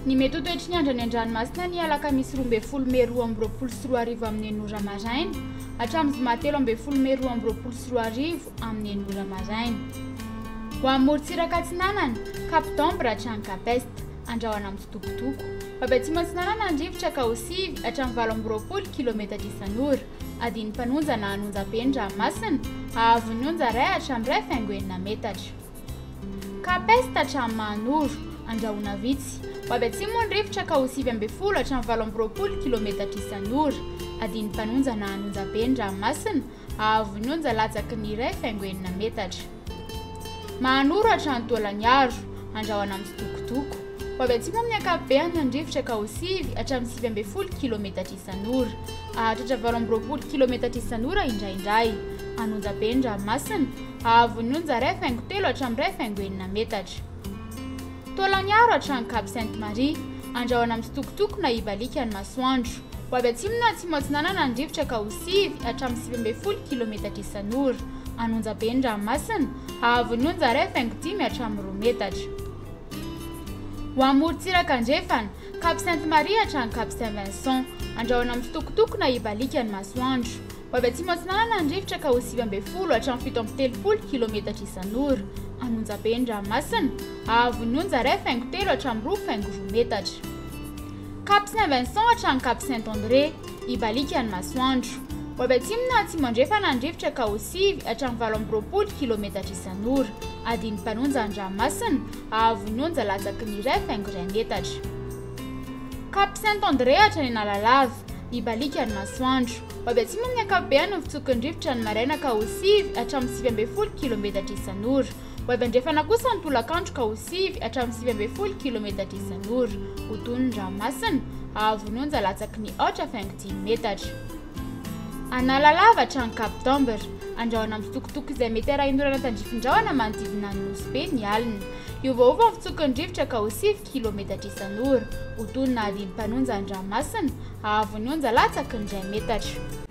Ny mety ho toetry ny andro any an-dranomasina ny alakamisy 12:20 amin'ny enora maraina hatramin'ny zoma 13:20 amin'ny enora maraina. Ho amin'ny morontsiraka atsinanana Cap-d'Ambre hatrany Capest andrahoana amin'ny fitokotoko. Atsimo atsinanana andrivotra ka ho sivy hatramin'ny 20 km/h adiny mpanonja na anonjam-peny Ramasina ahavon'ny onja 2 hatramin'ny 2,9 metatra. Capest hatramin'ny Mahanoro andrahoana vitsy. Atsimo andrivotra ka ho 7:10 hatramin'ny 20 km/h adiny mpanonja na anonjam-peny Ramasina ahavon'ny onja latsaky ny 2,9 metatra. Mahanoro hatrany Taolagnaro andrahoana amin'ny fitokotoko. Atsimo amin'ny ankapobeny andrivotra ka ho 7 hatramin'ny 7:10 km/h hahatratra 20 km/h indraindray anonjam-peny Ramasina ahavon'ny onja 2,3 hatramin'ny 2,9 metatra. Taolagnaro hatrany Cap Sainte-Marie andrahoana amin'ny fitokotoko na ibalika ny masoandro. Atsimo na atsimo atsinanana andrivotra ka ho 7 hatramin'ny 7:10 km/h anonjam-peny Ramasina ahavon'ny onja 2,5 hatramin'ny 2 metatra. Ho amin'ny morontsiraka andrefana Cap Sainte-Marie hatrany Cap Saint-Vincent andrahoana amin'ny fitokotoko na ibalika ny masoandro. Atsimo atsinanana andrivotra ka ho 7:10 hatramin'ny 7:30 km/h anonjam-peny Ramasina ahavon'ny onja 2,3 hatramin'ny 2,2 metatra. Cap Saint-Vincent hatrany Cap Saint-André ibalika ny masoandro. Atsimo na atsimo andrefana andrivotra ka ho 7 hatramin'ny 20 km/h adiny mpanonja ny Ramasina ahavon'ny onja latsaky ny 2,2 metatra. Cap Saint-André hatrany Analalava ibalika ny masoandro. Atsimo amin'ny ankapobeny ny fitsokon-drivotra ny maraina ka ho 7 hatramin'ny 7:10 km/h andrefana kosa ny tolakandro ka ho 7 hatramin'ny 7:10 km/h ho toy ny Ramasina ahavon'ny onja latsaky ny 8,5 metatra. Analalava hatrany Cap-d'Ambre andrahoana amin'ny fitokotoko izay mety arahin'orana tandrifin-drahona manodidina ny nosy be ny alina. Iovaova ny fitsokon-drivotra ka ho 7 km/h ho toy ny adiny mpanonja ny Ramasina ahavon'ny onja latsaky ny 2 metatra.